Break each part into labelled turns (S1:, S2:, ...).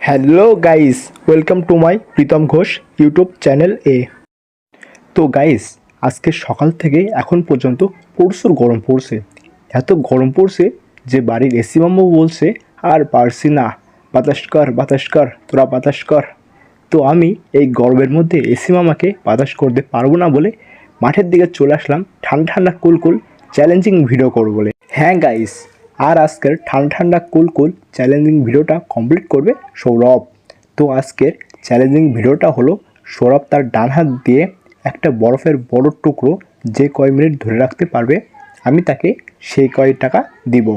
S1: Hello guys, welcome to my Pritam Ghosh YouTube channel এ। তো guys, আজকে সকাল থেকে এখন পর্যন্ত প্রচুর গরম পড়ছে। এত গরম পড়ছে যে বাড়ির এসি মাম্মু বলছে আর পারছি না, বাতাস কর তোরা বাতাস কর। তো আমি এই গরমের মধ্যে এসি মামাকে বাতাস করতে পারবো না বলে মাঠের দিকে চলে আসলাম ঠান্ডা ঠান্ডা কুল চ্যালেঞ্জিং ভিডিও করবো বলে। হ্যাঁ গাইস, আর আজকের ঠান্ডা ঠান্ডা কুল চ্যালেঞ্জিং ভিডিওটা কমপ্লিট করবে সৌরভ। তো আজকের চ্যালেঞ্জিং ভিডিওটা হলো সৌরভ তার ডান হাত দিয়ে একটা বরফের বড় টুকরো যে কয় মিনিট ধরে রাখতে পারবে আমি তাকে সেই কয় টাকা দিব।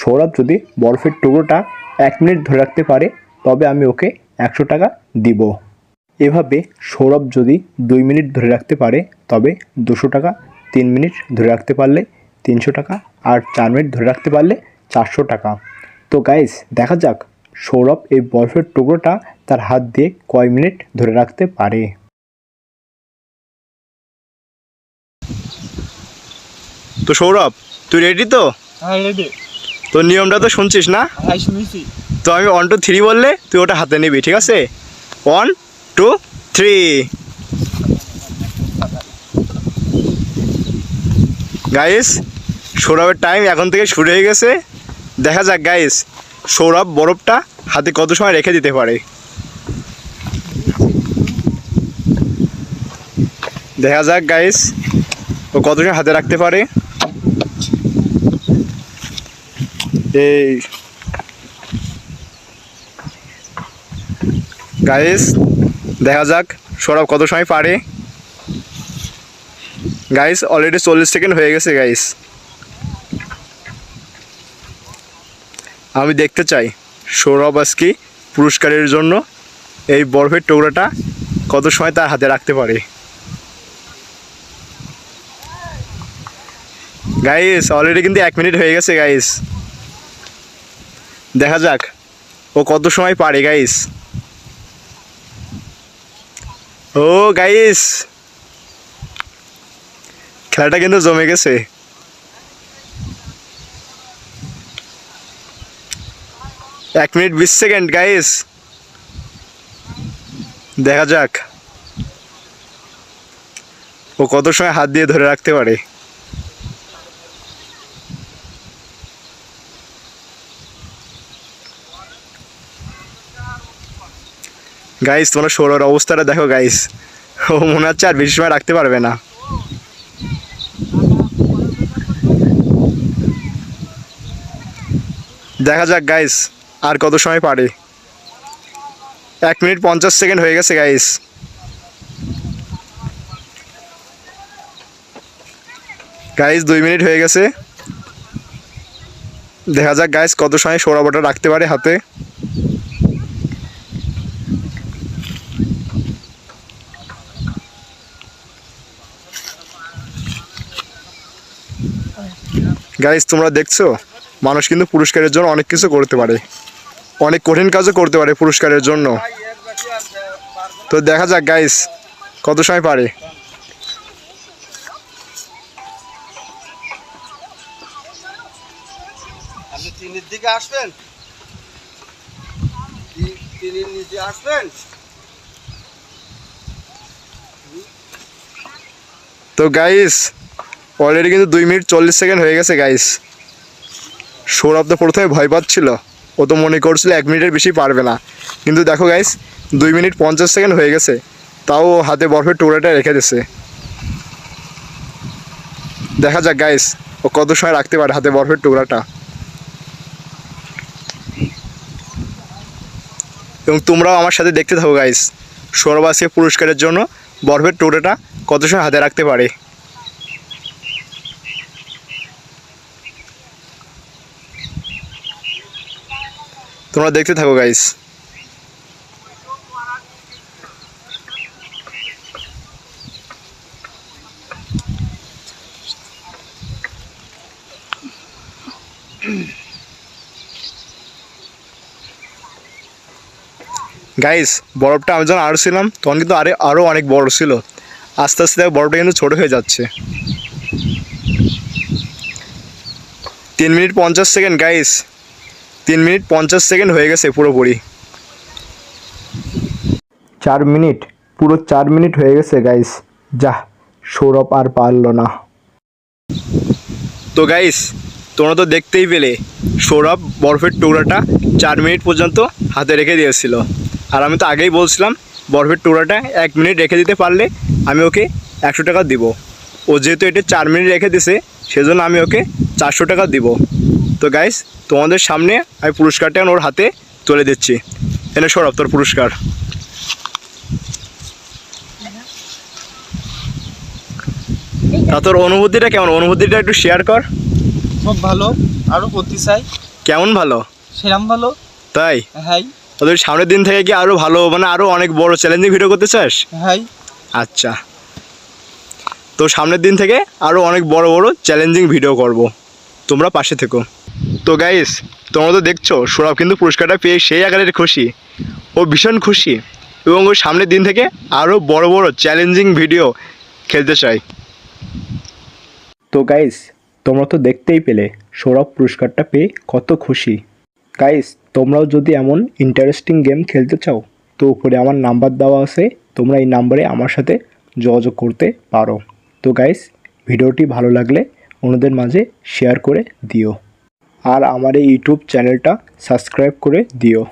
S1: সৌরভ যদি বরফের টুকরোটা 1 মিনিট ধরে রাখতে পারে তবে আমি ওকে 100 টাকা দিব। এভাবে সৌরভ যদি 2 মিনিট ধরে রাখতে পারে তবে 200 টাকা, 3 মিনিট ধরে রাখতে পারলে 300 টাকা, আর 4 মিনিট ধরে রাখতে পারলে 400 টাকা। তো গাইস, দেখা যাক সৌরভ এই বরফের টুকরোটা তার হাত দিয়ে কয় মিনিট ধরে রাখতে পারে।
S2: তো সৌরভ, তুই রেডি তো?
S3: হ্যাঁ রেডি।
S2: তো নিয়মটা তো শুনছিস না?
S3: হ্যাঁ শুনেছি।
S2: তো আমি 1 2 3 বললে তুই ওটা হাতে নিবি, ঠিক আছে? 1 2 3। গাইস, সৌরভের টাইম এখন থেকে শুরু হয়ে গেছে। দেখা যাক গাইস, সৌরভ বরফটা হাতে কত সময় রেখে দিতে পারে। দেখা যাক গাইস, ও কত সময় হাতে রাখতে পারে। এই গাইস, দেখা যাক সৌরভ কত সময় পারে। গাইস, অলরেডি 40 সেকেন্ড হয়ে গেছে গাইস। আমি দেখতে চাই সৌরভ আজকে পুরস্কারের জন্য এই বরফের টুকরোটা কত সময় তার হাতে রাখতে পারে। গাইস, অলরেডি কিন্তু 1 মিনিট হয়ে গেছে গাইস। দেখা যাক ও কত সময় পারে গাইস। ও গাইস, খেলাটা কিন্তু জমে গেছে। এক মিনিট 20 সেকেন্ড গাইস। দেখা যাক ও কত সময় হাত দিয়ে ধরে রাখতে পারে। গাইস, তোমরা সৌরভের অবস্থাটা দেখো গাইস, ও মনে হচ্ছে আর বেশি সময় রাখতে পারবে না। দেখা যাক গাইস আর কত সময় পারে। 1 মিনিট 50 সেকেন্ড হয়ে গেছে গাইস। গাইস, 2 মিনিট হয়ে গেছে। দেখা যাক গাইস কত সময় সৌরভটা রাখতে পারে হাতে। গাইস, তোমরা দেখছো মানুষ কিন্তু পুরস্কারের জন্য অনেক কিছু করতে পারে, অনেক কঠিন কাজও করতে পারে পুরস্কারের জন্য। তো দেখা যাক গাইস কত সময় পারে।
S3: আপনি 3-এর দিকে আসবেন, 3-এর নিচে আসবেন।
S2: তো গাইস, অলরেডি কিন্তু 2 মিনিট 40 সেকেন্ড হয়ে গেছে গাইস। সৌরভ তো প্রথমে ভয় পাচ্ছিল, ও তো মনে করছিল 1 মিনিটের বেশি পারবে না, কিন্তু দেখো গাইস 2 মিনিট 50 সেকেন্ড হয়ে গেছে, তাও হাতে বরফের টুকরাটা রেখে দিয়েছে। দেখা যাক গাইস ও কত সময় রাখতে পারে হাতে বরফের টুকরাটা। এবং তোমরাও আমার সাথে দেখতে থাকো গাইস, সৌরভ আজকে পুরস্কারের জন্য বরফের টুকরাটা কত সময় হাতে রাখতে পারে। তোমরা দেখতে থাকো গাইস। গাইস, বরফটা আমি যখন আরও ছিলাম তখন কিন্তু আরও অনেক বড় ছিল। আস্তে আস্তে বরফটা কিন্তু ছোটো হয়ে যাচ্ছে। 3 minute 50 second guys, 3 minute 50 second হয়ে গেছে পুরোপুরি।
S1: 4 মিনিট, পুরো 4 মিনিট হয়ে গেছে গাইস। যা, সৌরভ আর পারল না।
S2: তো গাইস, তোমরা তো দেখতেই পেলে সৌরভ বরফের টুকরাটা 4 মিনিট পর্যন্ত হাতে রেখে দিয়েছিল। আর আমি তো আগেই বলছিলাম বরফের টুকরাটা 1 মিনিট রেখে দিতে পারলে আমি ওকে 100 টাকা দিব। ও যেহেতু এটা 4 মিনিট রেখে দিছে, সেজন্য আমি ওকে 400 টাকা দিব। তো গাইস, তোমাদের সামনে আমি পুরস্কারটা ওর হাতে তুলে দিচ্ছি। এনে সৌরভ, তোর পুরস্কার। তা তোর অনুভূতিটা কেমন? অনুভূতিটা একটু শেয়ার কর।
S3: খুব ভালো, আরো করতে চাই।
S2: কেমন ভালো?
S3: সেরাম ভালো।
S2: তাই?
S3: হাই
S2: তোদের সামনের দিন থেকে কি আরো ভালো, মানে আরো অনেক বড় চ্যালেঞ্জিং ভিডিও করতে চাস?
S3: হাই।
S2: আচ্ছা, তো সামনের দিন থেকে আরো অনেক বড় বড় চ্যালেঞ্জিং ভিডিও করব, তোমরা পাশে থেকো। তো গাইস, তোমরা তো দেখছো সৌরভ কিন্তু পুরস্কারটা পেয়ে সেই আকারের খুশি, ও ভীষণ খুশি, এবং ওই সামনের দিন থেকে আরো বড় বড় চ্যালেঞ্জিং ভিডিও খেলতে চাই।
S1: তো গাইস, তোমরা তো দেখতেই পেলে সৌরভ পুরস্কারটা পেয়ে কত খুশি। গাইস, তোমরাও যদি এমন ইন্টারেস্টিং গেম খেলতে চাও তো উপরে আমার নাম্বার দেওয়া আছে, তোমরা এই নাম্বারে আমার সাথে যোগাযোগ করতে পারো। তো গাইস, ভিডিওটি ভালো লাগলে অন্যদের মাঝে শেয়ার করে দিও, আর আমার এই ইউটিউব চ্যানেলটা সাবস্ক্রাইব করে দিও।